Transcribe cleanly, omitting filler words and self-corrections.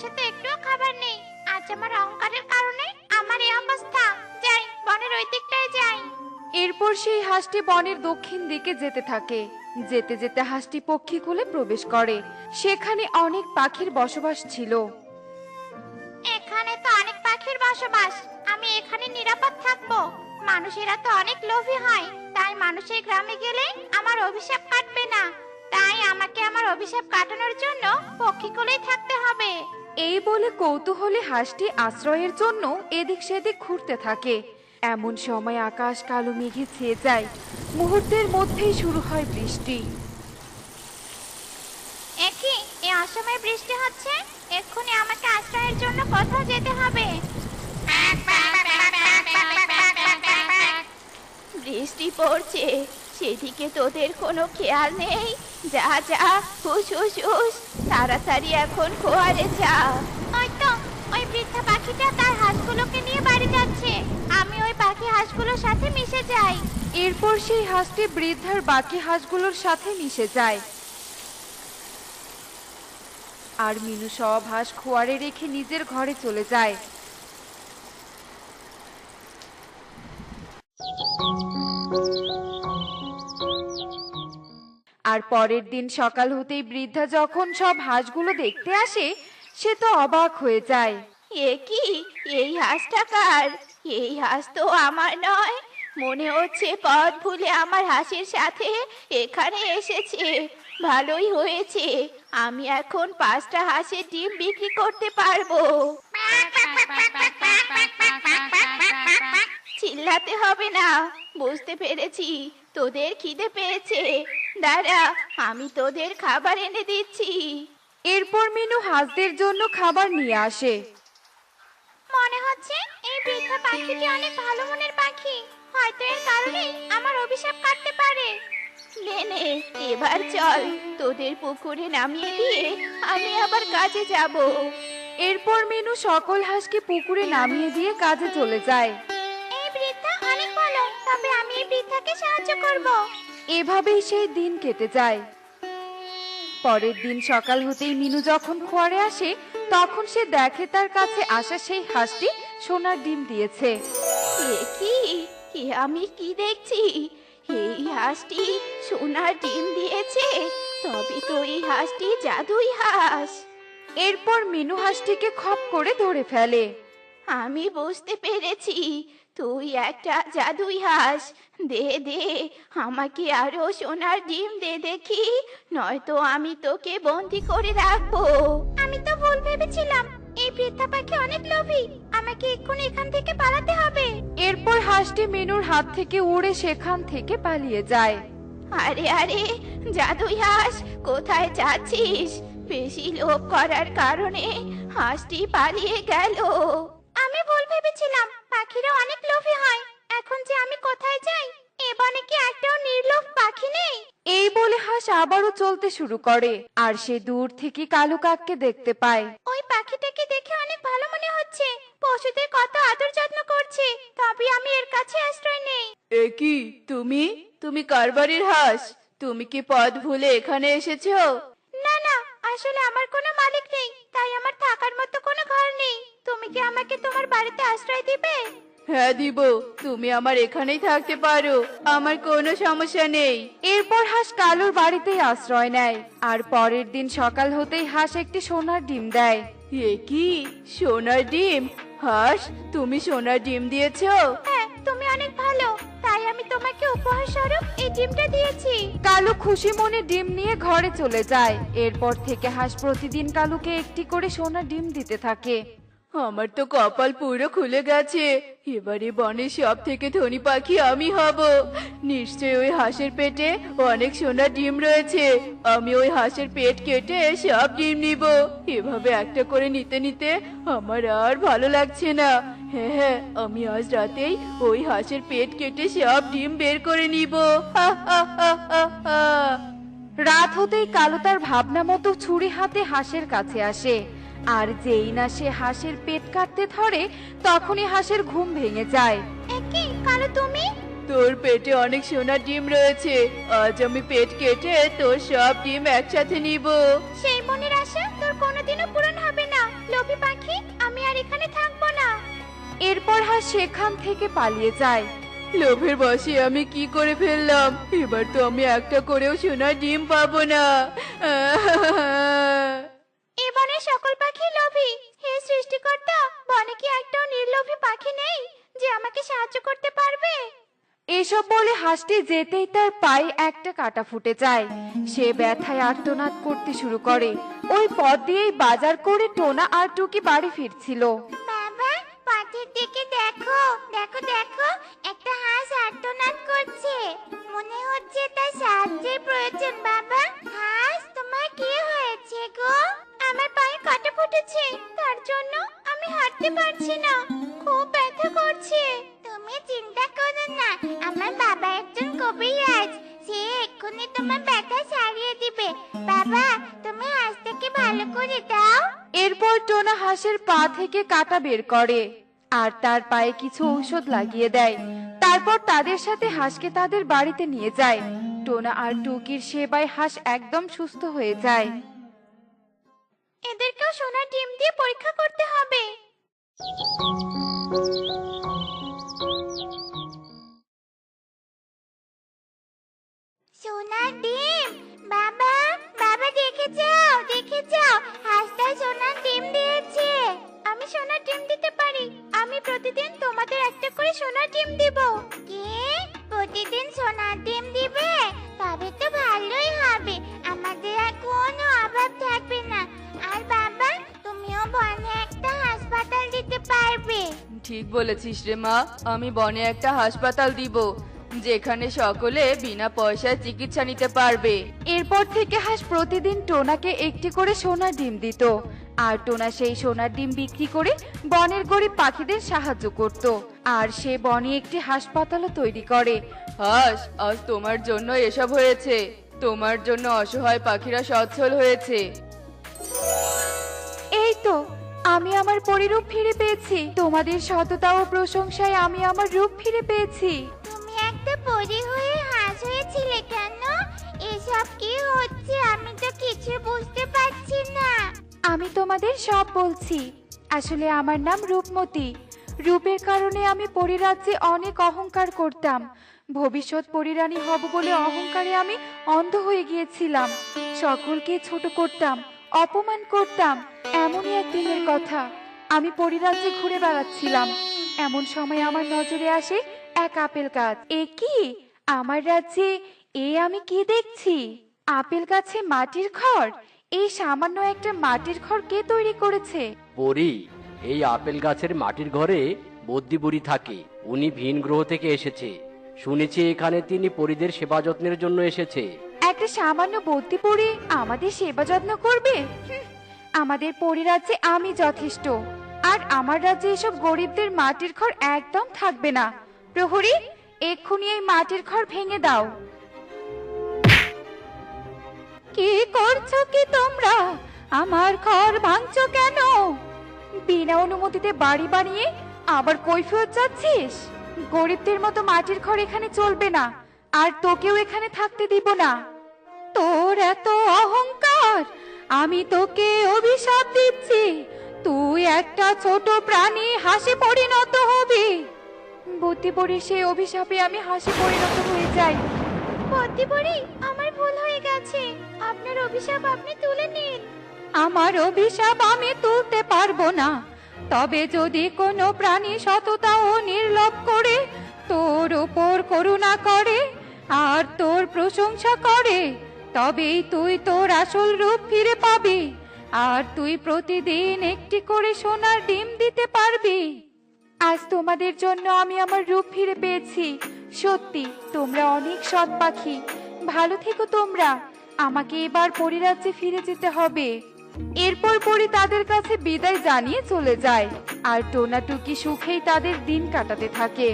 পাশে তো একটুও খাবার নেই। আজ আমার অহংকারের কারণে আমার এই অবস্থা। যাই, বনের ওই দিকটায় যাই। এরপর সেই হাঁসটি বনের দক্ষিণ দিকে যেতে থাকে। যেতে যেতে হাঁসটি পক্ষীকুলে প্রবেশ করে। সেখানে অনেক পাখির বসবাস ছিল। এখানে তো অনেক পাখির বসবাস, আমি এখানে নিরাপদ থাকবো। মানুষেরা তো অনেক লোভী হয়, তাই মানুষের গ্রামে গেলে আমার অভিশাপ কাটবে না। তাই আমাকে আমার অভিশাপ কাটানোর জন্য পক্ষীকুলেই থাকতে হবে। এই বলে কৌতূহলী হাঁসটি আশ্রয়ের জন্য এদিক সেদিক ঘুরতে থাকে। এমন সময় আকাশ কালো মেঘে ছেয়ে যায়। মুহূর্তের মধ্যেই শুরু হয় বৃষ্টি। একই এই অসময়ে বৃষ্টি হচ্ছে, এক্ষুনি আমাকে আশ্রয়ের জন্য কোথাও যেতে হবে। বৃষ্টি পড়ছে, সেদিকে তোদের কোনো খেয়াল নেই? যা যা, হুস হুস হুস, তাড়াতাড়ি এখন খোয়ারে যা। ওই তো, ওই বৃদ্ধা পাখিটা তার হাঁসগুলোকে নিয়ে বাড়ি যাচ্ছে। আমি ওই পাখি হাঁসগুলোর সাথে মিশে যাই। এরপর সেই হাঁসটি বৃদ্ধার বাকি হাঁসগুলোর সাথে মিশে যায়। আর মিনু সব হাঁস খোয়ারে রেখে নিজের ঘরে চলে যায়। আর পরের দিন সকাল হতেই বৃদ্ধা যখন সব হাঁসগুলো দেখতে আসে, সে তো অবাক হয়ে যায়। এ কি, এই হাঁসটা কার? এই হাঁস তো আমার নয়। মনে হচ্ছে পথ ভুলে আমার হাঁসের সাথে এখানে এসেছে। ভালোই হয়েছে, আমি এখন 5টা হাঁসের ডিম বিক্রি করতে পারবো। চিল্লাতে হবে না, বুঝতে পেরেছি তোদের খিদে পেয়েছে। দাঁড়া, আমি তোদের খাবার এনে দিচ্ছি। এরপর মিনু হাঁসদের জন্য খাবার নিয়ে আসে। মনে হচ্ছে এই বৃদ্ধা পাখিটি অনেক ভালো মনের পাখি, হয়তো এর কারণেই আমার অভিশাপ কাটতে পারে। নে নে, এবার চল, তোদের পুকুরে নামিয়ে দিয়ে আমি আবার কাজে যাব। এরপর মিনু সকল হাঁসকে পুকুরে নামিয়ে দিয়ে কাজে চলে যায়। এই বৃদ্ধা অনেক ভালো, তবে আমি এই বৃদ্ধাকে সাহায্য করব। এভাবেই সেই দিন কেটে যায়। পরের দিন সকাল হতেই মিনু যখন খোয়ারে আসে, তখন সে দেখে তার কাছে আসা সেই হাঁসটি সোনার ডিম দিয়েছে। এ কি, এ আমি কি দেখছি? এই হাঁসটি সোনার ডিম দিয়েছে, তবে তো এই হাঁসটি জাদুই হাঁস। এরপর মিনু হাঁসটিকে খপ করে ধরে ফেলে। আমি বুঝতে পেরেছি, তুই একটা জাদুই হাঁস। দে দে, আমাকে আরো সোনার ডিম দে দেখি, নয়তো আমি তোকে বন্দি করে রাখবো। আমি তো ভুল ভেবেছিলাম, এই বৃদ্ধা পাখি অনেক লোভী, আমাকে এক্ষুনি এখান থেকে পালাতে হবে। এরপর হাঁসটি মিনুর হাত থেকে উড়ে সেখান থেকে পালিয়ে যায়। আরে আরে, জাদুই হাঁস, কোথায় যাচ্ছিস? বেশি লোভ করার কারণে হাঁসটি পালিয়ে গেল। আমি ভুল ভেবেছিলাম, পাখিরা অনেক লোভী হয়। এখন যে আমি কোথায় যাই? এ বনে কি একটাও নির্লোভ পাখি নেই? এই বলে হাঁস আবারও চলতে শুরু করে, আর সে দূর থেকে কালু কাককে দেখতে পায়। ওই পাখিটাকে দেখে অনেক ভালো মনে হচ্ছে, পশুদের কত আদর যত্ন করছে, তবে আমি এর কাছে আশ্রয় নেই। এ কি, তুমি তুমি কার বাড়ির হাঁস? তুমি কি পথ ভুলে এখানে এসেছো? না না, আসলে আমার কোনো মালিক নেই, তাই আমার থাকার মতো কোনো ঘর নেই। তুমি কি আমাকে তোমার বাড়িতে আশ্রয় দিবে? হ্যাঁ দিব, তুমি আমার এখানেই থাকতে পারো, আমার কোনো সমস্যা নেই। এরপর হাঁস কালুর বাড়িতেই আশ্রয় নেয়। আর পরের দিন সকাল হতেই হাঁস একটি সোনার ডিম দেয়। এ কি, সোনার ডিম? হাঁস, তুমি সোনার ডিম দিয়েছো? হ্যাঁ, তুমি অনেক ভালো, তাই আমি তোমাকে উপহার স্বরূপ এই ডিমটা দিয়েছি। কালু খুশি মনে ডিম নিয়ে ঘরে চলে যায়। এরপর থেকে হাঁস প্রতিদিন কালুকে একটি করে সোনার ডিম দিতে থাকে। আমার তো কপাল পুরো খুলে গেছে, এবারে বনের সব থেকে ধনী পাখি আমি হব। নিশ্চয়ই ওই হাঁসের পেটে অনেক সোনার ডিম রয়েছে, আমি ওই হাঁসের পেট কেটে সব ডিম নিব। এভাবে একটা করে নিতে নিতে আমার আর ভালো লাগছে না। হ্যাঁ হ্যাঁ, আমি আজ রাতেই ওই হাঁসের পেট কেটে সব ডিম বের করে নিব। হা হা হা হা হা। রাত হতেই কালু তার ভাবনা মতো ছুরি হাতে হাঁসের কাছে আসে। আর যেই না সে হাঁসের পেট কাটতে ধরে, তখনই হাঁসের ঘুম ভেঙে যায়। একি, কালো তুমি? তোর পেটে অনেক সোনার ডিম রয়েছে, আজ আমি পেট কেটে তোর সব ডিম একসাথে নিব। সেই মনের আশা তোর কোনোদিনও পূরণ হবে না, এরপর হাঁস সেখান থেকে পালিয়ে যায়। লোভের বশে আমি কি করে ফেললাম, এবার তো আমি একটা করেও সোনার ডিম পাবো না। এবারে সকল পাখি লোভী। হে সৃষ্টিকর্তা, বনে কি একটাও নির্লোভী পাখি নেই যে আমাকে সাহায্য করতে পারবে? এসব বলে হাঁসটি যেতেই তার পায়ে একটা কাঁটা ফুটে যায়। সে ব্যথায় আর্তনাদ করতে শুরু করে। ওই পথ দিয়েই বাজার করে টোনা আর টুকি বাড়ি ফিরছিল। বাবা, পথের দিকে দেখো, দেখো দেখো, একটা হাঁস আর্তনাদ করছে। মনে হচ্ছে তার সাহায্যের প্রয়োজন। বাবা, হাঁস, তোমার কি হয়েছে গো? আমার পায়ে কাঁটা ফুটেছে, তার জন্য আমি হাঁটতে পারছি না, খুব ব্যথা করছে। তুমি চিন্তা করো না, আমার বাবা একজন কবিরাজ, সে এক্ষুনি তোমার ব্যথা সারিয়ে দিবে। বাবা, তুমি হাঁসটাকে ভালো করে দাও। এরপর টোনা হাঁসের পা থেকে কাঁটা বের করে আর তার পায়ে কিছু ঔষধ লাগিয়ে দেয়। তারপর তাদের সাথে হাঁসকে তাদের বাড়িতে নিয়ে যায়। টোনা আর টুকির সেবায় হাঁস একদম সুস্থ হয়ে যায়। এদেরকেও সোনার ডিম দিয়ে পরীক্ষা করতে হবে। সোনার ডিম, বাবা, বাবা দেখে যাও, দেখে যাও, হাঁসটা সোনার ডিম দিয়েছে। আমি সোনার ডিম দিতে পারি, আমি প্রতিদিন তোমাদের একটা করে সোনার ডিম দিব। কি, প্রতিদিন সোনার ডিম দিবে? তবে তো ভালোই হবে, আমাদের আর কোনো অভাব থাকবে না। আর বাবা, তুমিও বনে একটা হাসপাতাল দিতে পারবে। ঠিক বলেছিস রে মা, আমি বনে একটা হাসপাতাল দিব, যেখানে সকলে বিনা পয়সায় চিকিৎসা নিতে পারবে। এরপর থেকে হাঁস প্রতিদিন টোনাকে একটি করে সোনার ডিম দিত আর টোনা সেই সোনার ডিম বিক্রি করে বনের গরিব পাখিদের সাহায্য করত। আর সে বনে একটি হাসপাতালও তৈরি করে। হাঁস, আজ তোমার জন্য এসব হয়েছে, তোমার জন্য অসহায় পাখিরা সচ্ছল হয়েছে। এই তো, আমি আমার পরিরূপ ফিরে পেয়েছি। তোমাদের সততা ও প্রশংসায় আমি আমার রূপ ফিরে পেয়েছি। তুমি একটা পরী হয়ে হাঁস হয়েছিলে কেন? এসব কি হচ্ছে? আমি তো কিছু বুঝতে পারছি না। আমি তোমাদের সব বলছি। আসলে আমার নাম রূপমতী। রূপের কারণে আমি পরিরাজ্যে অনেক অহংকার করতাম। ভবিষ্যৎ পরিরানী হব বলে অহংকারে আমি অন্ধ হয়ে গিয়েছিলাম। সকলকে ছোট করতাম, অপমান করতাম। এমনই একদিনের কথা, আমি পরিরাজ্যে ঘুরে বেড়াচ্ছিলাম। এমন সময় আমার নজরে আসে এক আপেল গাছ। এ কি, আমার রাজ্যে এ আমি কি দেখছি? আপেল গাছে মাটির ঘর? এই সামান্য একটা মাটির ঘর কে তৈরি করেছে? পরি, এই আপেল গাছের মাটির ঘরে বদ্যি বুড়ি থাকে। উনি ভিন গ্রহ থেকে এসেছে। শুনেছি এখানে তিনি পরিদের সেবা যত্নের জন্য এসেছে। একটা সামান্য বদ্যি পড়ে আমাদের সেবা যত্ন করবে? আমাদের পরিরাজ্যে আমি যথেষ্ট। আর আমার রাজ্যে এসব গরিবদের মাটির ঘর একদম থাকবে না। প্রহরী, এক্ষুনি এই মাটির ঘর ভেঙে দাও। কি করছো কি তোমরা? আমার ঘর ভাঙছো কেন? বিনা অনুমতিতে বাড়ি বানিয়ে আবার কৈফিয়ত যাচ্ছিস? গরিবদের মতো মাটির ঘর এখানে চলবে না, আর তোকেও এখানে থাকতে দিব না। তোর এত অহংকার! আমি তোকে অভিশাপ দিচ্ছি, তুই একটা ছোট প্রাণী হাসে পরিণত হবি। বুদ্ধি পড়ি সেই অভিশাপে আমি হাসে পরিণত হয়ে যাই। বদ্যি বুড়ি, আমার ভুল হয়ে গেছে, আপনার অভিশাপ আপনি তুলে নিন। আমার অভিশাপ আমি তুলতে পারবো না, তবে যদি কোনো প্রাণী সততা ও নির্লোভ করে তোর উপর করুণা করে আর তোর প্রশংসা করে, তবেই তুই তোর আসল রূপ ফিরে পাবি। আর তুই প্রতিদিন একটি করে সোনার ডিম দিতে পারবি। আজ তোমাদের জন্য আমি আমার রূপ ফিরে পেয়েছি। সত্যি তোমরা অনেক সৎ পাখি। ভালো থেকো তোমরা। আমাকে এবার পরিরাজ্যে ফিরে যেতে হবে। এরপর পরি তাদের কাছে বিদায় জানিয়ে চলে যায়। আর টোনা টুকি সুখেই তাদের দিন কাটাতে থাকে।